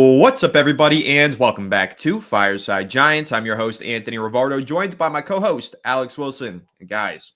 What's up, everybody, and welcome back to Fireside Giants. I'm your host, Anthony Rivardo, joined by my co-host, Alex Wilson. And guys,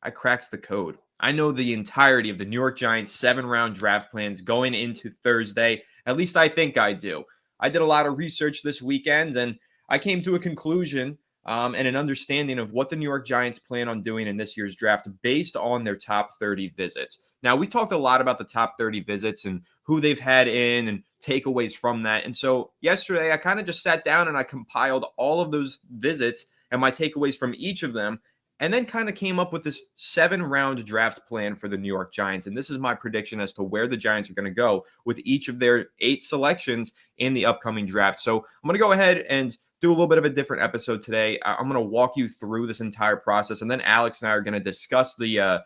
I cracked the code. I know the entirety of the New York Giants 7-round draft plans going into Thursday. At least I think I do. I did a lot of research this weekend, and I came to a conclusion and an understanding of what the New York Giants plan on doing in this year's draft based on their top 30 visits. Now, we talked a lot about the top 30 visits and who they've had in and takeaways from that. And so yesterday, I kind of just sat down and I compiled all of those visits and my takeaways from each of them, and then kind of came up with this 7-round draft plan for the New York Giants. And this is my prediction as to where the Giants are going to go with each of their 8 selections in the upcoming draft. So I'm going to go ahead and do a little bit of a different episode today. I'm going to walk you through this entire process, and then Alex and I are going to discuss the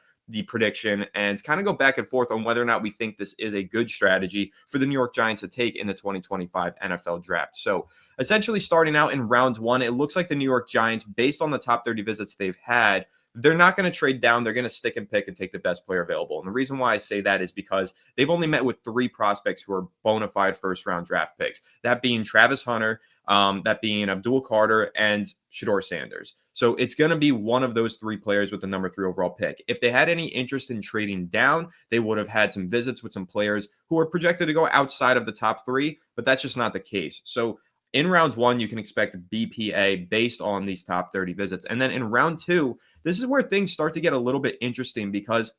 prediction and kind of go back and forth on whether or not we think this is a good strategy for the New York Giants to take in the 2025 NFL draft. So essentially starting out in round 1, it looks like the New York Giants, based on the top 30 visits they've had, they're not going to trade down. They're going to stick and pick and take the best player available. And the reason why I say that is because they've only met with 3 prospects who are bona fide first-round draft picks, that being Travis Hunter, that being Abdul Carter, and Shedeur Sanders. So it's going to be one of those 3 players with the number 3 overall pick. If they had any interest in trading down, they would have had some visits with some players who are projected to go outside of the top 3, but that's just not the case. So in round 1, you can expect BPA based on these top 30 visits. And then in round 2, this is where things start to get a little bit interesting, because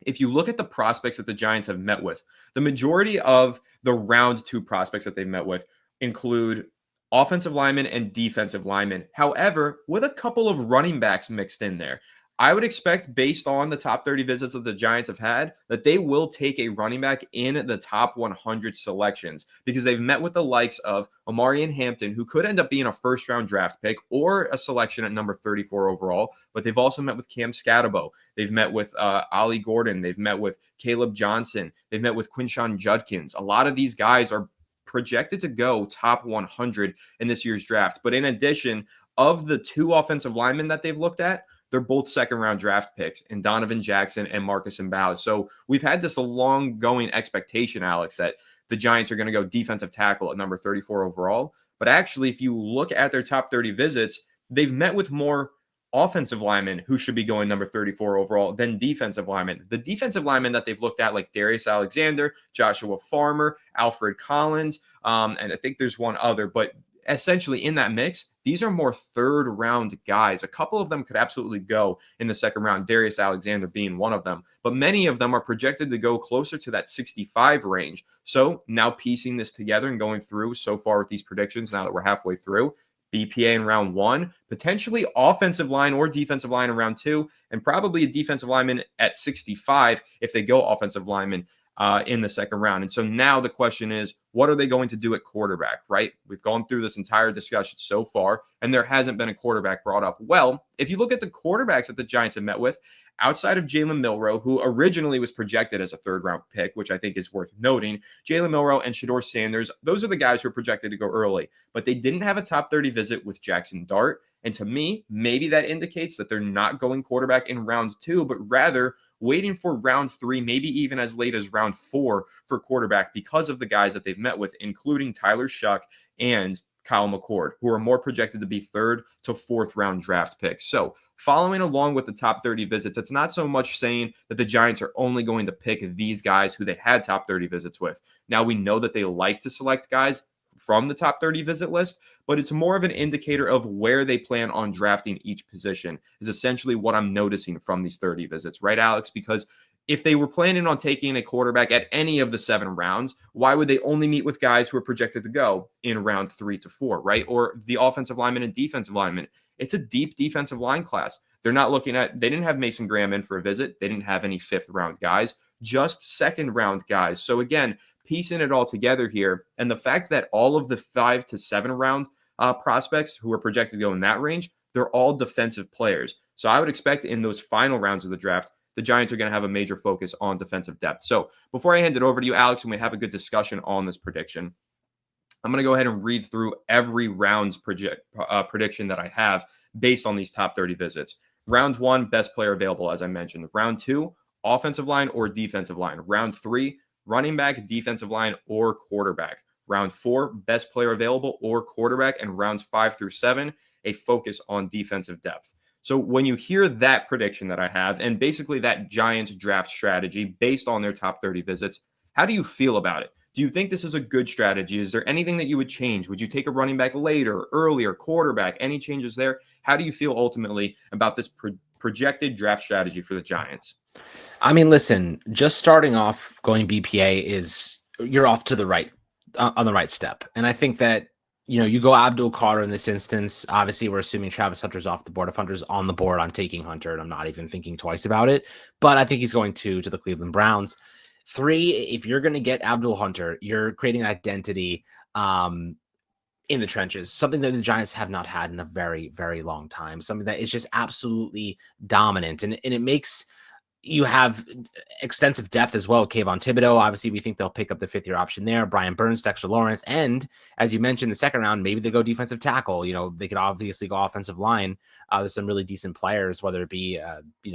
if you look at the prospects that the Giants have met with, the majority of the round 2 prospects that they've met with include offensive linemen and defensive linemen. However, with a couple of running backs mixed in there, I would expect, based on the top 30 visits that the Giants have had, that they will take a running back in the top 100 selections, because they've met with the likes of Omarion Hampton, who could end up being a first-round draft pick or a selection at number 34 overall, but they've also met with Cam Scatabo. They've met with Ollie Gordon. They've met with Caleb Johnson. They've met with Quinshon Judkins. A lot of these guys are projected to go top 100 in this year's draft. But in addition, of the 2 offensive linemen that they've looked at, they're both second-round draft picks in Donovan Jackson and Marcus Mbow. So we've had this long-going expectation, Alex, that the Giants are going to go defensive tackle at number 34 overall. But actually, if you look at their top 30 visits, they've met with more offensive linemen who should be going number 34 overall than defensive linemen. The defensive linemen that they've looked at, like Darius Alexander, Joshua Farmer, Alfred Collins, and I think there's one other, but essentially in that mix, these are more third-round guys. A couple of them could absolutely go in the second round, Darius Alexander being one of them, but many of them are projected to go closer to that 65 range. So now piecing this together and going through so far with these predictions, now that we're halfway through, BPA in round 1, potentially offensive line or defensive line in round 2, and probably a defensive lineman at 65 if they go offensive lineman in the second round. And so now the question is, what are they going to do at quarterback, right? We've gone through this entire discussion so far, and there hasn't been a quarterback brought up. Well, if you look at the quarterbacks that the Giants have met with, outside of Jalen Milroe, who originally was projected as a 3rd-round pick, which I think is worth noting, Jalen Milroe and Shedeur Sanders, those are the guys who are projected to go early. But they didn't have a top 30 visit with Jackson Dart. And to me, maybe that indicates that they're not going quarterback in round 2, but rather waiting for round 3, maybe even as late as round 4 for quarterback, because of the guys that they've met with, including Tyler Shuck and Kyle McCord, who are more projected to be 3rd to 4th round draft picks. So following along with the top 30 visits, it's not so much saying that the Giants are only going to pick these guys who they had top 30 visits with. Now, we know that they like to select guys from the top 30 visit list, but it's more of an indicator of where they plan on drafting each position, is essentially what I'm noticing from these 30 visits, right, Alex? Because if they were planning on taking a quarterback at any of the 7 rounds, why would they only meet with guys who are projected to go in round 3 to 4, right? Or the offensive lineman and defensive lineman. It's a deep defensive line class. They're not looking at, they didn't have Mason Graham in for a visit. They didn't have any 5th round guys, just 2nd round guys. So again, piecing it all together here, and the fact that all of the 5 to 7 round prospects who are projected to go in that range, they're all defensive players. So I would expect in those final rounds of the draft, the Giants are going to have a major focus on defensive depth. So before I hand it over to you, Alex, and we have a good discussion on this prediction, I'm going to go ahead and read through every round's prediction that I have based on these top 30 visits. Round 1, best player available, as I mentioned. Round 2, offensive line or defensive line. Round 3, running back, defensive line, or quarterback. round 4, best player available or quarterback, and rounds 5 through 7, a focus on defensive depth. So when you hear that prediction that I have, and basically that Giants draft strategy based on their top 30 visits, how do you feel about it? Do you think this is a good strategy? Is there anything that you would change? Would you take a running back later, earlier, quarterback? Any changes there? How do you feel ultimately about this projected draft strategy for the Giants? I mean, listen, just starting off going BPA is you're off to the right on the right step. And I think that, you go Abdul Carter in this instance. Obviously, we're assuming Travis Hunter's off the board. If Hunter's on the board, I'm taking Hunter, and I'm not even thinking twice about it. But I think he's going to the Cleveland Browns. 3, if you're going to get Abdul Hunter, you're creating an identity in the trenches, something that the Giants have not had in a very, very long time, something that is just absolutely dominant. And it makes you have extensive depth as well. Kayvon Thibodeau, obviously, we think they'll pick up the 5th-year option there. Brian Burns, Dexter Lawrence, and as you mentioned, the second round, maybe they go defensive tackle. They could obviously go offensive line. There's some really decent players, whether it be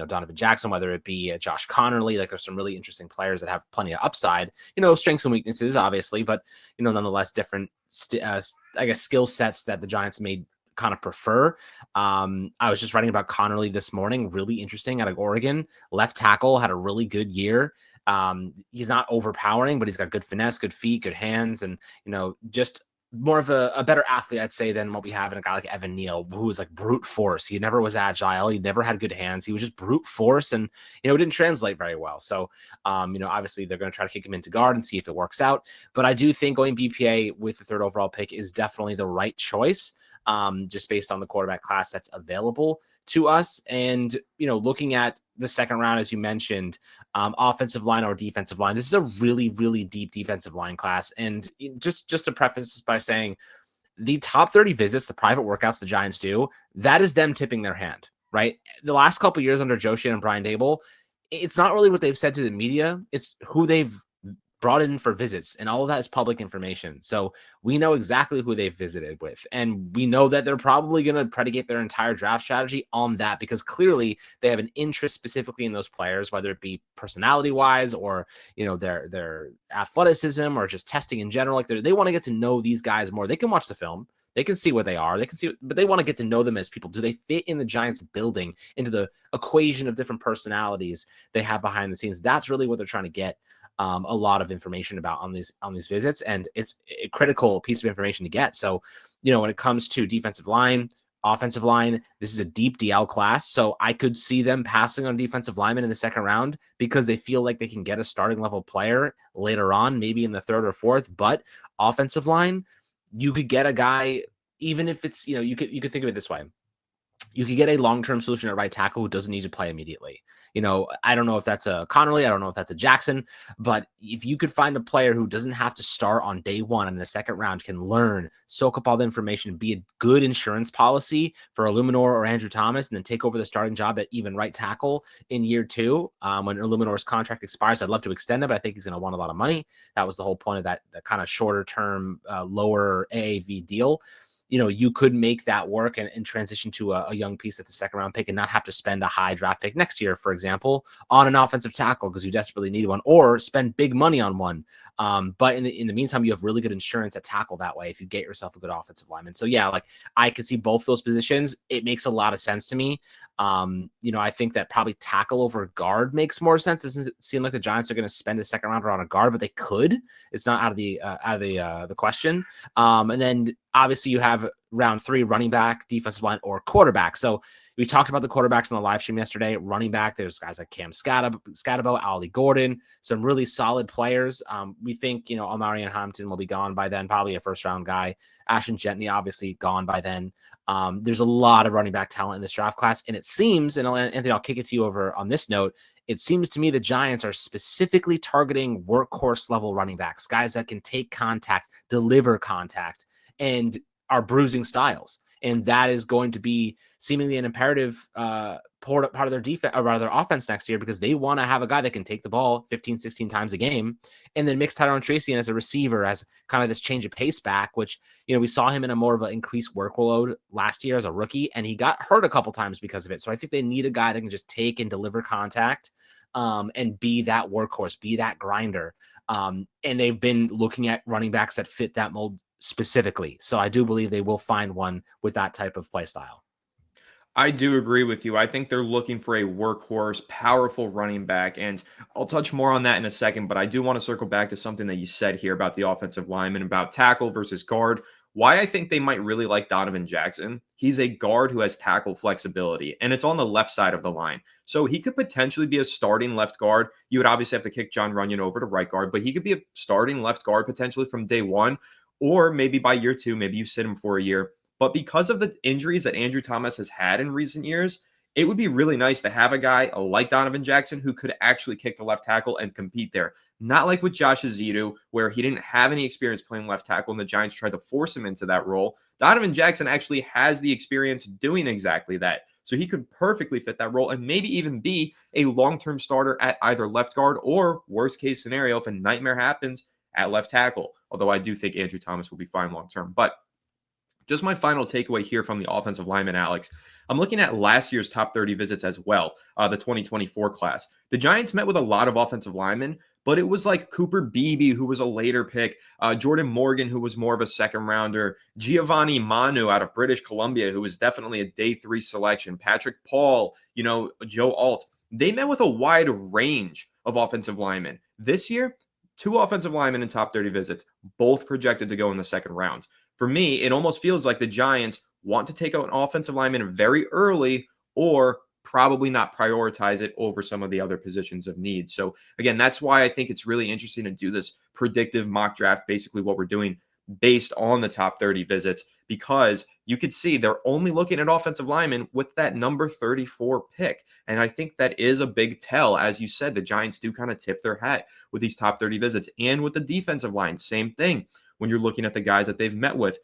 Donovan Jackson, whether it be Josh Connerly. Like, there's some really interesting players that have plenty of upside. Strengths and weaknesses, obviously, but nonetheless, different skill sets that the Giants made kind of prefer. I was just writing about Connerly this morning. Really interesting, out of Oregon. Left tackle, had a really good year. He's not overpowering, but he's got good finesse, good feet, good hands, and just more of a better athlete, I'd say, than what we have in a guy like Evan Neal, who was like brute force. He never was agile. He never had good hands. He was just brute force, and it didn't translate very well. So obviously they're going to try to kick him into guard and see if it works out. But I do think going BPA with the 3rd overall pick is definitely the right choice. Just based on the quarterback class that's available to us. And, looking at the second round, as you mentioned, offensive line or defensive line, this is a really, really deep defensive line class. And just to preface by saying the top 30 visits, the private workouts the Giants do, that is them tipping their hand, right? The last couple of years under Joe Schoen and Brian Daboll, it's not really what they've said to the media. It's who they've brought in for visits, and all of that is public information. So we know exactly who they've visited with, and we know that they're probably going to predicate their entire draft strategy on that, because clearly they have an interest specifically in those players, whether it be personality wise or their athleticism or just testing in general. Like, they want to get to know these guys more. They can watch the film, they can see what they are, but they want to get to know them as people. Do they fit in the Giants building, into the equation of different personalities they have behind the scenes? That's really what they're trying to get a lot of information about on these visits, and it's a critical piece of information to get. So, when it comes to defensive line, offensive line, this is a deep DL class, so I could see them passing on defensive linemen in the second round because they feel like they can get a starting level player later on, maybe in the 3rd or 4th. But offensive line, you could get a guy, even if it's you could think of it this way. You could get a long-term solution at right tackle who doesn't need to play immediately. I don't know if that's a Connerly. I don't know if that's a Jackson. But if you could find a player who doesn't have to start on day 1 in the second round, can learn, soak up all the information, be a good insurance policy for Illuminor or Andrew Thomas, and then take over the starting job at even right tackle in year 2 when Illuminor's contract expires. I'd love to extend it, but I think he's going to want a lot of money. That was the whole point of that kind of shorter-term, lower AAV deal. You could make that work and transition to a young piece at the second round pick and not have to spend a high draft pick next year, for example, on an offensive tackle because you desperately need one, or spend big money on one. But in the meantime, you have really good insurance at tackle that way if you get yourself a good offensive lineman. So yeah, like, I could see both those positions. It makes a lot of sense to me. I think that probably tackle over guard makes more sense. It doesn't seem like the Giants are going to spend a second rounder on a guard, but they could. It's not out of the question. And then obviously you have round 3, running back, defensive line, or quarterback. So we talked about the quarterbacks on the live stream yesterday. Running back, there's guys like Cam Scatabo, Ollie Gordon, some really solid players. We think, Omarion Hampton will be gone by then, probably a first-round guy. Ashton Gentney, obviously, gone by then. There's a lot of running back talent in this draft class, and it seems, and Anthony, I'll kick it to you over on this note, it seems to me the Giants are specifically targeting workhorse-level running backs, guys that can take contact, deliver contact, and are bruising styles. And that is going to be seemingly an imperative part of their defense, or rather their offense next year, because they want to have a guy that can take the ball 15, 16 times a game, and then mix Tyrone Tracy in as a receiver, as kind of this change of pace back, which, we saw him in a more of an increased workload last year as a rookie, and he got hurt a couple times because of it. So I think they need a guy that can just take and deliver contact and be that workhorse, be that grinder. And they've been looking at running backs that fit that mold specifically. So I do believe they will find one with that type of play style. I do agree with you. I think they're looking for a workhorse, powerful running back, and I'll touch more on that in a second, but I do want to circle back to something that you said here about the offensive lineman, about tackle versus guard. Why I think they might really like Donovan Jackson. He's a guard who has tackle flexibility, and it's on the left side of the line. So he could potentially be a starting left guard. You would obviously have to kick John Runyon over to right guard, but he could be a starting left guard potentially from day one, or maybe by year two, maybe you sit him for a year. But because of the injuries that Andrew Thomas has had in recent years, it would be really nice to have a guy like Donovan Jackson who could actually kick the left tackle and compete there. Not like with Josh Azidu, where he didn't have any experience playing left tackle and the Giants tried to force him into that role. Donovan Jackson actually has the experience doing exactly that. So he could perfectly fit that role and maybe even be a long-term starter at either left guard or, worst case scenario, if a nightmare happens, at left tackle. Although I do think Andrew Thomas will be fine long-term. But just my final takeaway here from the offensive lineman, Alex. I'm looking at last year's top 30 visits as well, the 2024 class. The Giants met with a lot of offensive linemen, but it was like Cooper Beebe, who was a later pick, Jordan Morgan, who was more of a second rounder, Giovanni Manu out of British Columbia, who was definitely a day 3 selection, Patrick Paul, Joe Alt. They met with a wide range of offensive linemen. This year, 2 offensive linemen in top 30 visits, both projected to go in the second round. For me, it almost feels like the Giants want to take out an offensive lineman very early or probably not prioritize it over some of the other positions of need. So again, that's why I think it's really interesting to do this predictive mock draft, basically what we're doing based on the top 30 visits, because you could see they're only looking at offensive linemen with that number 34 pick. And I think that is a big tell. As you said, the Giants do kind of tip their hat with these top 30 visits, and with the defensive line, same thing. When you're looking at the guys that they've met with,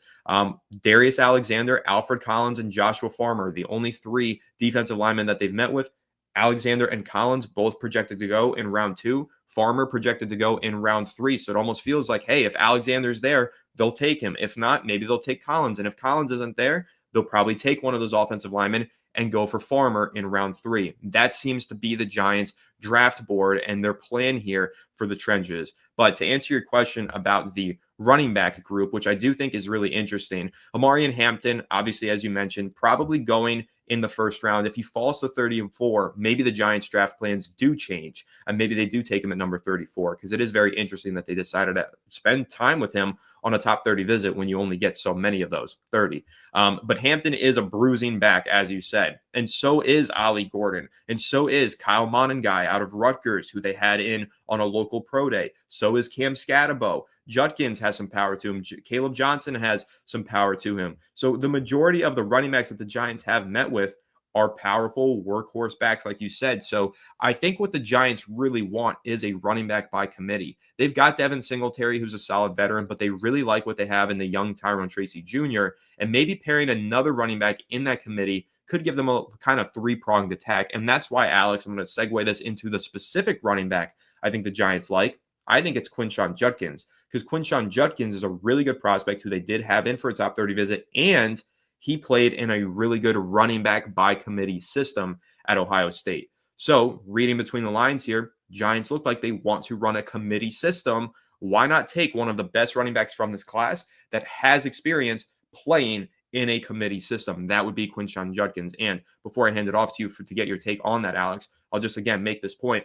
Darius Alexander, Alfred Collins, and Joshua Farmer, the only 3 defensive linemen that they've met with. Alexander and Collins both projected to go in round 2. Farmer projected to go in round 3. So it almost feels like, hey, if Alexander's there, they'll take him. If not, maybe they'll take Collins. And if Collins isn't there, they'll probably take one of those offensive linemen and go for Farmer in round 3. That seems to be the Giants' draft board and their plan here for the trenches. But to answer your question about the running back group, which I do think is really interesting, Amarian Hampton, obviously, as you mentioned, probably going in the first round. If he falls to 34, maybe the Giants draft plans do change and maybe they do take him at number 34, because it is very interesting that they decided to spend time with him on a top 30 visit when you only get so many of those, 30. But Hampton is a bruising back, as you said, and so is Ollie Gordon, and so is Kyle Monangai out of Rutgers, who they had in on a local pro day. So is Cam Scatabo. Judkins has some power to him. Caleb Johnson has some power to him. So the majority of the running backs that the Giants have met with are powerful workhorse backs, like you said. So I think what the Giants really want is a running back by committee. They've got Devin Singletary, who's a solid veteran, but they really like what they have in the young Tyrone Tracy Jr., and maybe pairing another running back in that committee could give them a kind of 3-pronged attack. And that's why, Alex, I'm going to segue this into the specific running back I think the Giants like. I think it's Quinshon Judkins, because Quinshon Judkins is a really good prospect who they did have in for a top 30 visit, and he played in a really good running back by committee system at Ohio State. So reading between the lines here, Giants look like they want to run a committee system. Why not take one of the best running backs from this class that has experience playing in a committee system? That would be Quinshon Judkins. And before I hand it off to you to get your take on that, Alex, I'll just again make this point.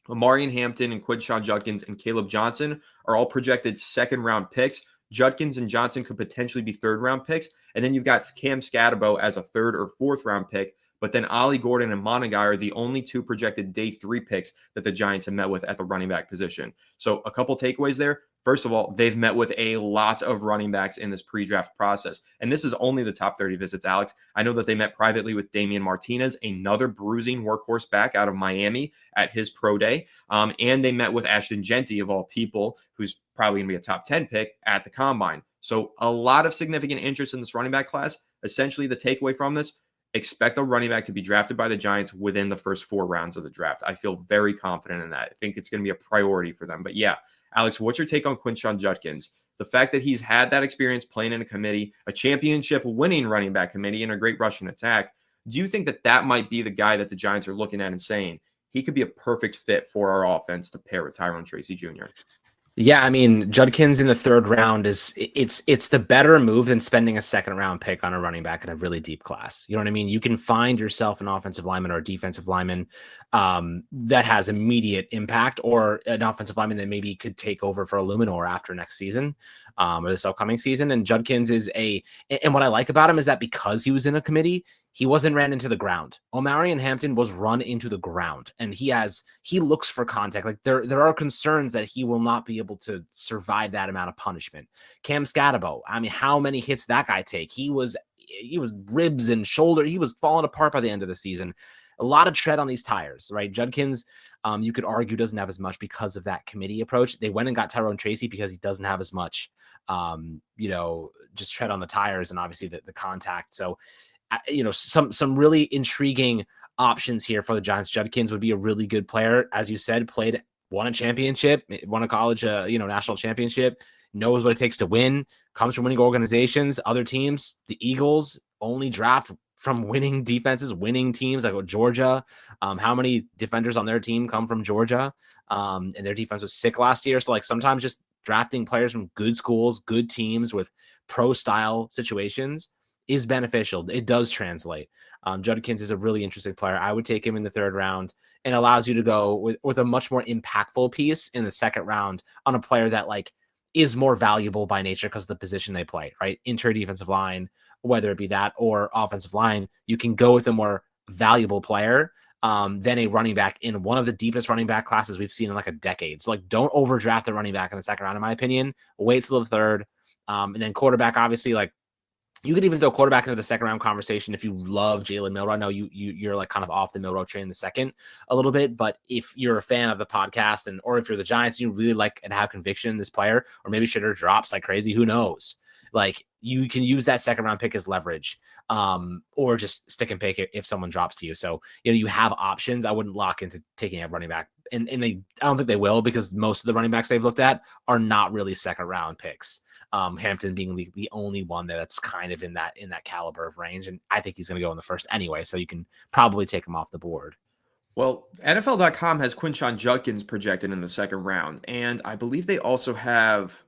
Amarian Hampton and Quinshon Judkins and Caleb Johnson are all projected second-round picks. Judkins and Johnson could potentially be third-round picks. And then you've got Cam Scatabo as a third or fourth-round pick. But then Ollie Gordon and Monangai are the only 2 projected day 3 picks that the Giants have met with at the running back position. So a couple takeaways there. First of all, they've met with a lot of running backs in this pre-draft process. And this is only the top 30 visits, Alex. I know that they met privately with Damian Martinez, another bruising workhorse back out of Miami at his pro day. And they met with Ashton Genty, of all people, who's probably going to be a top 10 pick at the combine. So a lot of significant interest in this running back class. Essentially, the takeaway from this, expect a running back to be drafted by the Giants within the first 4 rounds of the draft. I feel very confident in that. I think it's going to be a priority for them. But yeah, Alex, what's your take on Quinshon Judkins? The fact that he's had that experience playing in a committee, a championship winning running back committee, and a great rushing attack, do you think that that might be the guy that the Giants are looking at and saying, he could be a perfect fit for our offense to pair with Tyrone Tracy Jr. Yeah, I mean, Judkins in the third round it's the better move than spending a second round pick on a running back in a really deep class. You know what I mean? You can find yourself an offensive lineman or a defensive lineman that has immediate impact, or an offensive lineman that maybe could take over for Illuminor after next season or this upcoming season. And Judkins and what I like about him is that because he was in a committee, he wasn't ran into the ground. Omarion Hampton was run into the ground, and he looks for contact. Like there are concerns that he will not be able to survive that amount of punishment. Cam Scatabo, I mean, how many hits that guy take? He was ribs and shoulder. He was falling apart by the end of the season. A lot of tread on these tires, right? Judkins, you could argue, doesn't have as much because of that committee approach. They went and got Tyrone Tracy because he doesn't have as much, just tread on the tires and obviously the contact. So, some really intriguing options here for the Giants. Judkins would be a really good player, as you said, won a championship, won a college, national championship, knows what it takes to win, comes from winning organizations, other teams. The Eagles only draft from winning defenses, winning teams like Georgia. How many defenders on their team come from Georgia? And their defense was sick last year. So like sometimes just drafting players from good schools, good teams with pro style situations is beneficial. It does translate. Judkins is a really interesting player. I would take him in the third round, and allows you to go with a much more impactful piece in the second round on a player that like is more valuable by nature because of the position they play, right? Interior defensive line, whether it be that or offensive line, you can go with a more valuable player than a running back in one of the deepest running back classes we've seen in like a decade. So like, don't overdraft a running back in the second round, in my opinion. Wait till the third. And then quarterback, obviously, like, you could even throw quarterback into the second round conversation if you love Jalen Milrow. I know you're like kind of off the Milrow train in the second a little bit, but if you're a fan of the podcast or if you're the Giants, you really like and have conviction in this player, or maybe Shitter drops like crazy, who knows? Like, you can use that second round pick as leverage, or just stick and pick it if someone drops to you. So, you have options. I wouldn't lock into taking a running back, and I don't think they will, because most of the running backs they've looked at are not really second round picks. Hampton being the only one that's kind of in that caliber of range. And I think he's going to go in the first anyway. So you can probably take him off the board. Well, NFL.com has Quinshon Judkins projected in the second round. And I believe they also have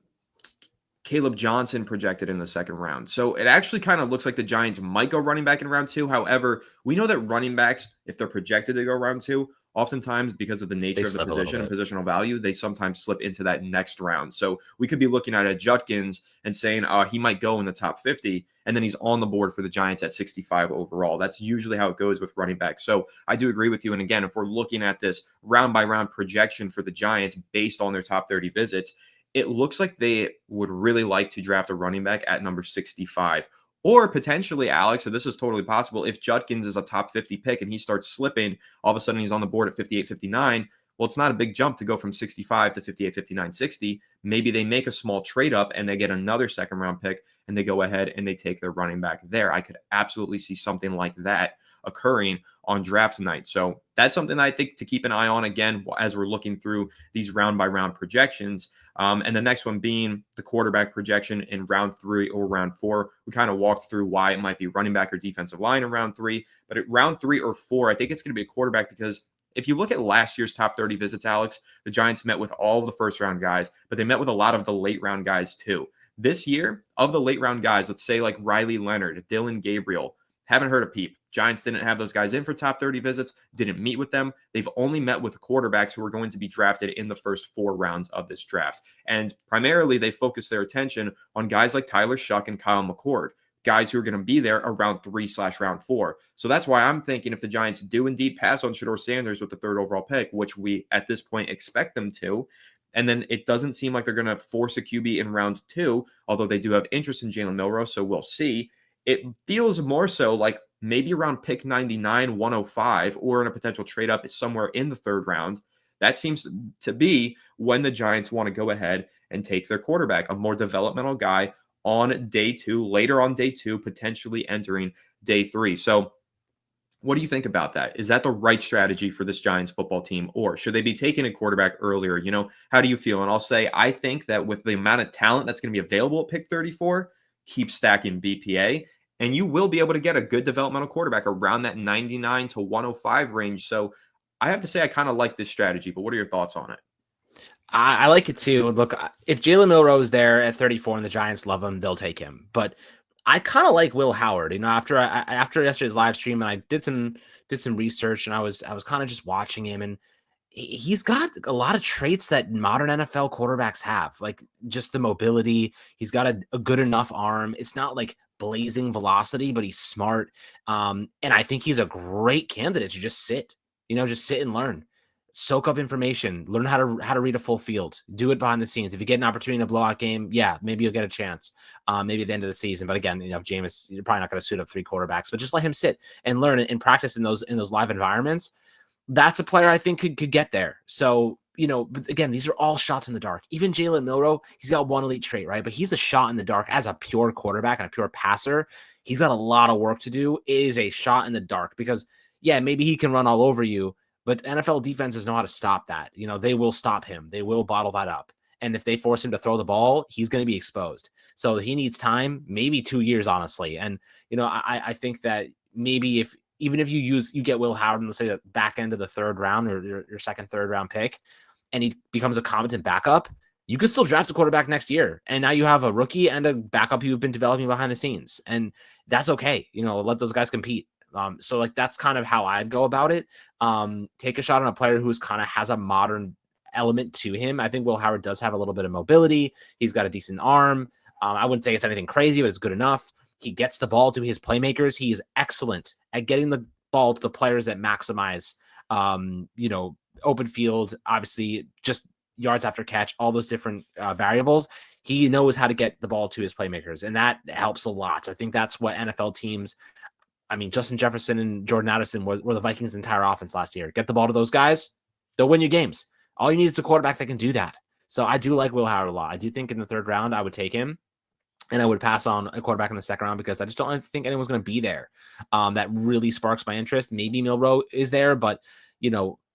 Caleb Johnson projected in the second round. So it actually kind of looks like the Giants might go running back in round two. However, we know that running backs, if they're projected to go round two, oftentimes because of the nature of the position and positional value, they sometimes slip into that next round. So we could be looking at a Judkins and saying he might go in the top 50, and then he's on the board for the Giants at 65 overall. That's usually how it goes with running backs. So I do agree with you. And again, if we're looking at this round by round projection for the Giants based on their top 30 visits, it looks like they would really like to draft a running back at number 65. Or potentially, Alex, and this is totally possible, if Judkins is a top 50 pick and he starts slipping, all of a sudden he's on the board at 58, 59. Well, it's not a big jump to go from 65 to 58, 59, 60. Maybe they make a small trade up and they get another second round pick and they go ahead and they take their running back there. I could absolutely see something like that occurring on draft night. So that's something I think to keep an eye on again as we're looking through these round by round projections. And the next one being the quarterback projection in round 3 or round 4. We kind of walked through why it might be running back or defensive line in round 3. But at round 3 or 4, I think it's going to be a quarterback, because if you look at last year's top 30 visits, Alex, the Giants met with all of the first round guys, but they met with a lot of the late round guys too. This year, of the late round guys, let's say like Riley Leonard, Dylan Gabriel, haven't heard a peep. Giants didn't have those guys in for top 30 visits, didn't meet with them. They've only met with quarterbacks who are going to be drafted in the first 4 rounds of this draft. And primarily, they focus their attention on guys like Tyler Shuck and Kyle McCord, guys who are going to be there around 3/round 4. So that's why I'm thinking if the Giants do indeed pass on Shedeur Sanders with the 3rd overall pick, which we at this point expect them to, and then it doesn't seem like they're going to force a QB in round 2, although they do have interest in Jalen Milrow, so we'll see. It feels more so like maybe around pick 99, 105, or in a potential trade up somewhere in the 3rd round. That seems to be when the Giants want to go ahead and take their quarterback, a more developmental guy on day 2, later on day 2, potentially entering day 3. So what do you think about that? Is that the right strategy for this Giants football team, or should they be taking a quarterback earlier? How do you feel? And I'll say, I think that with the amount of talent that's going to be available at pick 34, keep stacking BPA, and you will be able to get a good developmental quarterback around that 99 to 105 range. So I have to say I kind of like this strategy, but what are your thoughts on it? I like it too. Look, if Jalen Milroe is there at 34 and the Giants love him, they'll take him. But I kind of like Will Howard. After yesterday's live stream, and I did some research, and I was kind of just watching him, and he's got a lot of traits that modern NFL quarterbacks have, like just the mobility. He's got a good enough arm. It's not like blazing velocity, but he's smart. And I think he's a great candidate to just sit and learn, soak up information, learn how to read a full field, do it behind the scenes. If you get an opportunity in a blowout game, yeah, maybe you'll get a chance. Maybe at the end of the season. But again, if Jameis, you're probably not going to suit up 3 quarterbacks, but just let him sit and learn and practice in those live environments. That's a player I think could get there. So, but again, these are all shots in the dark. Even Jalen Milroe, he's got one elite trait, right? But he's a shot in the dark as a pure quarterback and a pure passer. He's got a lot of work to do. It is a shot in the dark because, yeah, maybe he can run all over you, but NFL defenses know how to stop that. They will stop him. They will bottle that up. And if they force him to throw the ball, he's going to be exposed. So he needs time, maybe 2 years, honestly. And, I think that maybe even if you get Will Howard in, let's say, the back end of the 3rd round or your second, 3rd round pick, and he becomes a competent backup, you could still draft a quarterback next year. And now you have a rookie and a backup you've been developing behind the scenes. And that's okay. Let those guys compete. So like, that's kind of how I'd go about it. Take a shot on a player who's kind of has a modern element to him. I think Will Howard does have a little bit of mobility. He's got a decent arm. I wouldn't say it's anything crazy, but it's good enough. He gets the ball to his playmakers. He is excellent at getting the ball to the players that maximize, open field, obviously just yards after catch, all those different variables. He knows how to get the ball to his playmakers, and that helps a lot. I think that's what NFL teams, Justin Jefferson and Jordan Addison were the Vikings' entire offense last year. Get the ball to those guys, they'll win you games. All you need is a quarterback that can do that. So I do like Will Howard a lot. I do think in the 3rd round, I would take him. And I would pass on a quarterback in the 2nd round because I just don't think anyone's going to be there. That really sparks my interest. Maybe Milroe is there, but,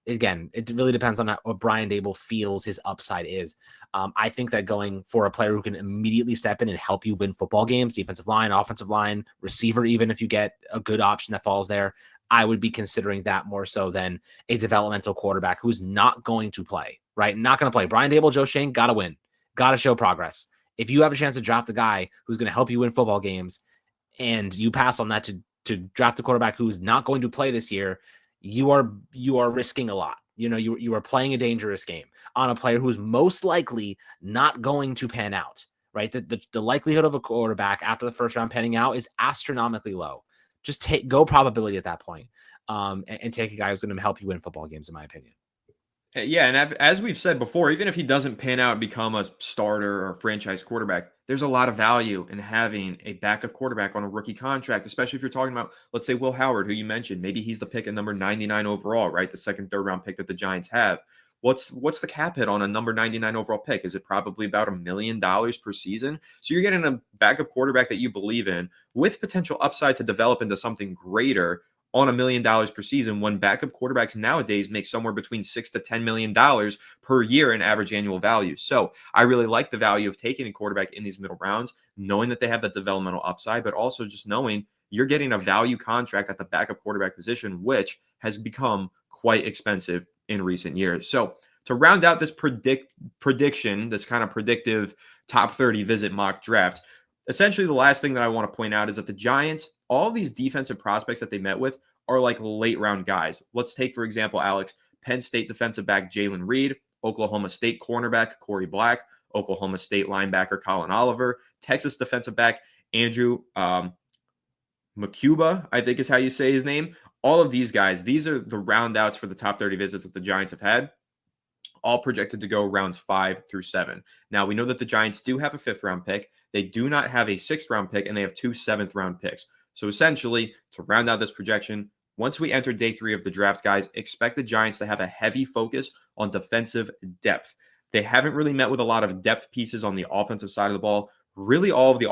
again, it really depends on what Brian Daboll feels his upside is. I think that going for a player who can immediately step in and help you win football games, defensive line, offensive line, receiver, even if you get a good option that falls there, I would be considering that more so than a developmental quarterback who's not going to play, right? Not going to play. Brian Daboll, Joe Schoen, got to win, got to show progress. If you have a chance to draft a guy who's going to help you win football games and you pass on that to draft a quarterback who's not going to play this year, you are risking a lot. You are playing a dangerous game on a player who's most likely not going to pan out, right? The likelihood of a quarterback after the 1st round panning out is astronomically low. Just go probability at that point, and take a guy who's going to help you win football games, in my opinion. Yeah, and as we've said before, even if he doesn't pan out and become a starter or franchise quarterback, there's a lot of value in having a backup quarterback on a rookie contract, especially if you're talking about, let's say, Will Howard, who you mentioned. Maybe he's the pick at number 99 overall, right? The 2nd, 3rd round pick that the Giants have. What's the cap hit on a number 99 overall pick? Is it probably about $1 million per season? So you're getting a backup quarterback that you believe in with potential upside to develop into something greater on $1 million per season, when backup quarterbacks nowadays make somewhere between $6 to $10 million per year in average annual value. So I really like the value of taking a quarterback in these middle rounds, knowing that they have that developmental upside, but also just knowing you're getting a value contract at the backup quarterback position, which has become quite expensive in recent years. So to round out this prediction, this kind of predictive top 30 visit mock draft, essentially the last thing that I want to point out is that the Giants, all of these defensive prospects that they met with are like late round guys. Let's take, for example, Alex, Penn State defensive back Jalen Reed, Oklahoma State cornerback Corey Black, Oklahoma State linebacker Colin Oliver, Texas defensive back Andrew Makuba, I think is how you say his name. All of these guys, these are the round outs for the top 30 visits that the Giants have had, all projected to go rounds 5 through 7. Now, we know that the Giants do have a 5th round pick. They do not have a 6th round pick, and they have 2 7th round picks. So essentially, to round out this projection, once we enter day 3 of the draft, guys, expect the Giants to have a heavy focus on defensive depth. They haven't really met with a lot of depth pieces on the offensive side of the ball. Really, all of the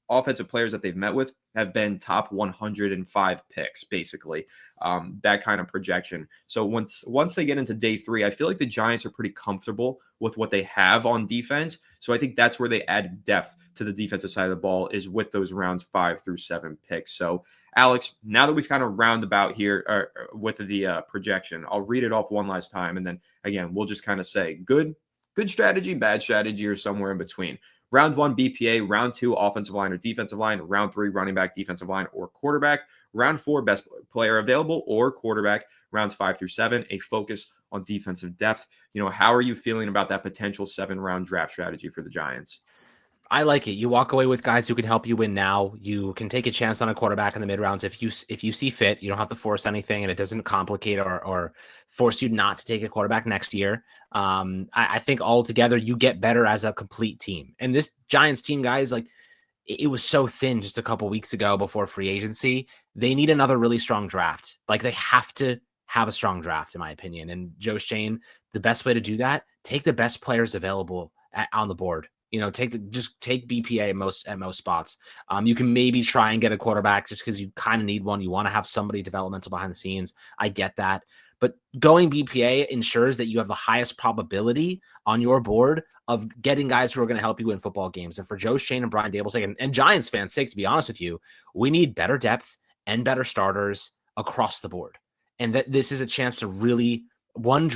offensive players that they've met with have been top 105 picks, basically, that kind of projection. So once they get into day 3, I feel like the Giants are pretty comfortable with what they have on defense. So I think that's where they add depth to the defensive side of the ball, is with those rounds 5 through 7 picks. So Alex, now that we've kind of roundabout here with the projection, I'll read it off one last time, and then again we'll just kind of say good strategy, bad strategy, or somewhere in between. Round 1, BPA. Round 2, offensive line or defensive line. Round 3, running back, defensive line, or quarterback. Round 4, best player available or quarterback. Rounds 5 through 7, a focus on defensive depth. How are you feeling about that potential 7-round draft strategy for the Giants? I like it. You walk away with guys who can help you win now. You can take a chance on a quarterback in the mid rounds if you see fit. You don't have to force anything, and it doesn't complicate or force you not to take a quarterback next year. I think altogether you get better as a complete team. And this Giants team, guys, like it was so thin just a couple weeks ago before free agency. They need another really strong draft. Like they have to have a strong draft, in my opinion. And Joe Schoen, the best way to do that, take the best players available on the board. Take BPA at most spots. You can maybe try and get a quarterback just because you kind of need one. You want to have somebody developmental behind the scenes. I get that. But going BPA ensures that you have the highest probability on your board of getting guys who are going to help you win football games. And for Joe Schoen and Brian Dable's sake, and Giants fans' sake, to be honest with you, we need better depth and better starters across the board. And that this is a chance to really one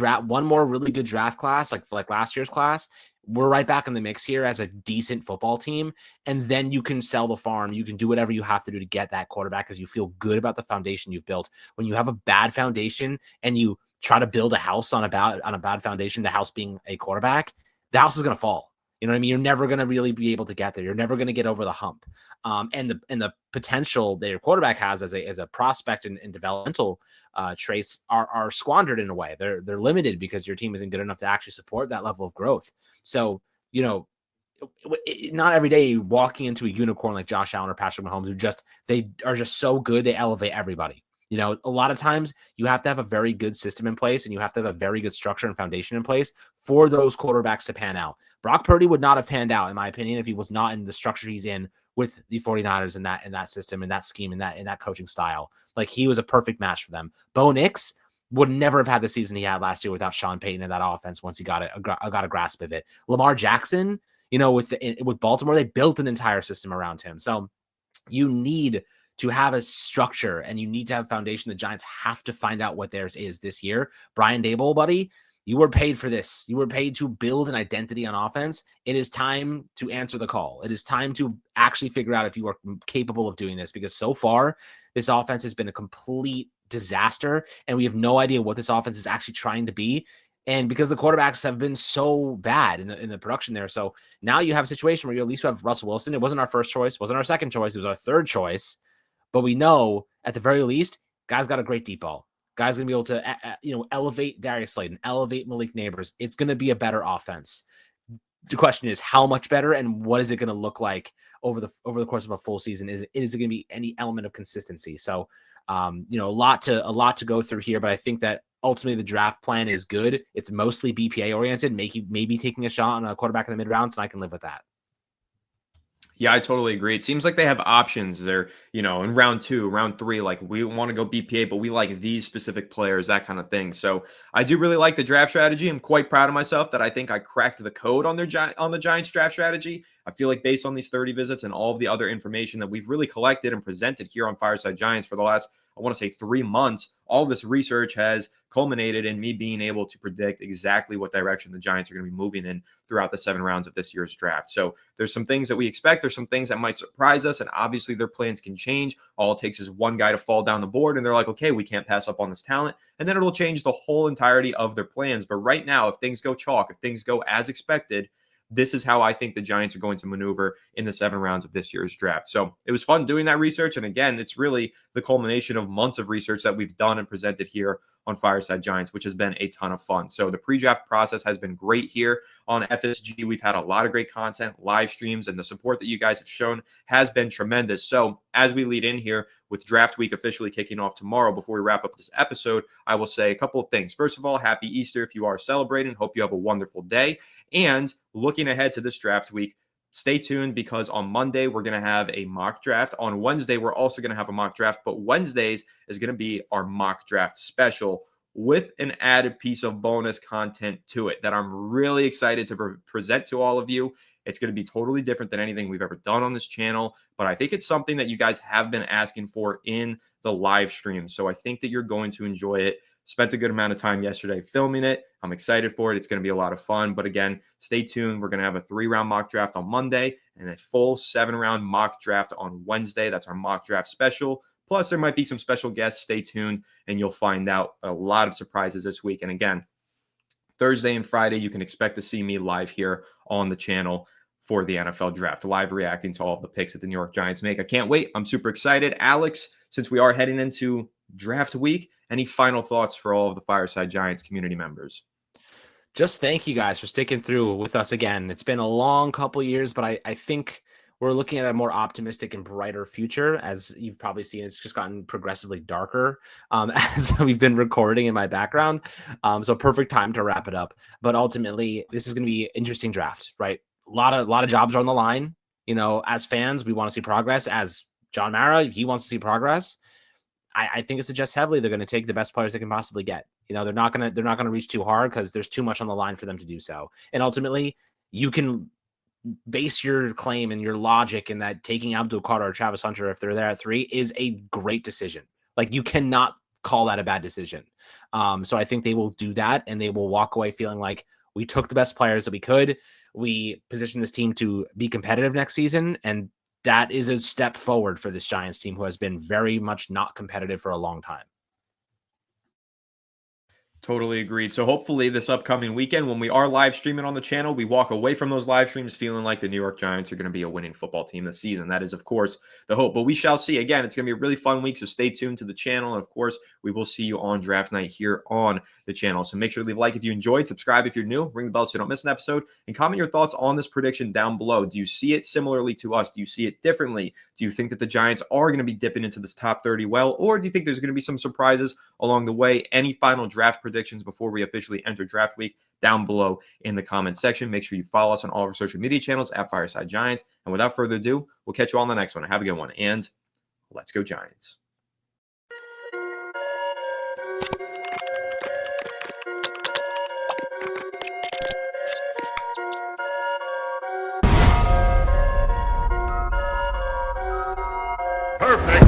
more really good draft class, like last year's class. We're right back in the mix here as a decent football team. And then you can sell the farm. You can do whatever you have to do to get that quarterback because you feel good about the foundation you've built. When you have a bad foundation and you try to build a house on a bad foundation, the house being a quarterback, the house is going to fall. You know what I mean? You're never going to really be able to get there. You're never going to get over the hump. And the potential that your quarterback has as a prospect and developmental traits are squandered in a way. They're limited because your team isn't good enough to actually support that level of growth. So, not every day walking into a unicorn like Josh Allen or Patrick Mahomes they are just so good they elevate everybody. A lot of times you have to have a very good system in place and you have to have a very good structure and foundation in place for those quarterbacks to pan out. Brock Purdy would not have panned out, in my opinion, if he was not in the structure he's in with the 49ers in that system, in that scheme, in that coaching style. Like he was a perfect match for them. Bo Nix would never have had the season he had last year without Sean Payton in that offense once he got a grasp of it. Lamar Jackson, with Baltimore, they built an entire system around him. So you need to have a structure and you need to have a foundation. The Giants have to find out what theirs is this year. Brian Daboll, buddy, you were paid for this. You were paid to build an identity on offense. It is time to answer the call. It is time to actually figure out if you are capable of doing this, because so far this offense has been a complete disaster and we have no idea what this offense is actually trying to be. And because the quarterbacks have been so bad in the production there. So now you have a situation where you at least have Russell Wilson. It wasn't our first choice, wasn't our second choice. It was our third choice. But we know at the very least, guys got a great deep ball. Guys going to be able to, elevate Darius Slayton, elevate Malik Neighbors. It's going to be a better offense. The question is how much better and what is it going to look like over the course of a full season? Is it going to be any element of consistency? So, a lot to go through here, but I think that ultimately the draft plan is good. It's mostly BPA oriented, maybe taking a shot on a quarterback in the mid rounds, and I can live with that. Yeah, I totally agree. It seems like they have options there, in round 2, round 3, like we want to go BPA, but we like these specific players, that kind of thing. So I do really like the draft strategy. I'm quite proud of myself that I think I cracked the code on the Giants draft strategy. I feel like based on these 30 visits and all of the other information that we've really collected and presented here on Fireside Giants for the last, I want to say 3 months, all this research has culminated in me being able to predict exactly what direction the Giants are going to be moving in throughout the 7 rounds of this year's draft. So there's some things that we expect. There's some things that might surprise us. And obviously their plans can change. All it takes is one guy to fall down the board and they're like, okay, we can't pass up on this talent. And then it'll change the whole entirety of their plans. But right now, if things go chalk, if things go as expected, this is how I think the Giants are going to maneuver in the 7 rounds of this year's draft. So it was fun doing that research. And again, it's really the culmination of months of research that we've done and presented here on Fireside Giants, which has been a ton of fun. So the pre-draft process has been great here on FSG. We've had a lot of great content, live streams, and the support that you guys have shown has been tremendous. So as we lead in here with draft week officially kicking off tomorrow, before we wrap up this episode, I will say a couple of things. First of all, happy Easter if you are celebrating. Hope you have a wonderful day. And looking ahead to this draft week, stay tuned because on Monday, we're going to have a mock draft. On Wednesday, we're also going to have a mock draft, but Wednesdays is going to be our mock draft special with an added piece of bonus content to it that I'm really excited to present to all of you. It's going to be totally different than anything we've ever done on this channel, but I think it's something that you guys have been asking for in the live stream. So I think that you're going to enjoy it. Spent a good amount of time yesterday filming it. I'm excited for it. It's going to be a lot of fun. But again, stay tuned. We're going to have a 3-round mock draft on Monday and a full 7-round mock draft on Wednesday. That's our mock draft special. Plus, there might be some special guests. Stay tuned, and you'll find out a lot of surprises this week. And again, Thursday and Friday, you can expect to see me live here on the channel for the NFL draft, live reacting to all of the picks that the New York Giants make. I can't wait. I'm super excited. Alex, since we are heading into draft week, any final thoughts for all of the Fireside Giants community members? Just thank you guys for sticking through with us again. It's been a long couple years, but I think we're looking at a more optimistic and brighter future. As you've probably seen, it's just gotten progressively darker as we've been recording in my background. So perfect time to wrap it up. But ultimately, this is going to be an interesting draft, right? A lot of jobs are on the line. You know, as fans, we want to see progress. As John Mara, he wants to see progress. I think it suggests heavily they're going to take the best players they can possibly get. You know, they're not going to reach too hard because there's too much on the line for them to do so. And ultimately, you can base your claim and your logic in that taking Abdul Carter or Travis Hunter, if they're there at 3, is a great decision. Like, you cannot call that a bad decision. So I think they will do that, and they will walk away feeling like we took the best players that we could. We positioned this team to be competitive next season, and that is a step forward for this Giants team, who has been very much not competitive for a long time. Totally agreed. So hopefully this upcoming weekend, when we are live streaming on the channel, we walk away from those live streams feeling like the New York Giants are going to be a winning football team this season. That is, of course, the hope. But we shall see. Again, it's going to be a really fun week, so stay tuned to the channel. And, of course, we will see you on draft night here on the channel. So make sure to leave a like if you enjoyed, subscribe if you're new, ring the bell so you don't miss an episode, and comment your thoughts on this prediction down below. Do you see it similarly to us? Do you see it differently? Do you think that the Giants are going to be dipping into this top 30 well, or do you think there's going to be some surprises along the way? Any final draft predictions before we officially enter draft week down below in the comment section. Make sure you follow us on all of our social media channels at Fireside Giants. And without further ado, we'll catch you all on the next one. Have a good one, and let's go Giants. Perfect.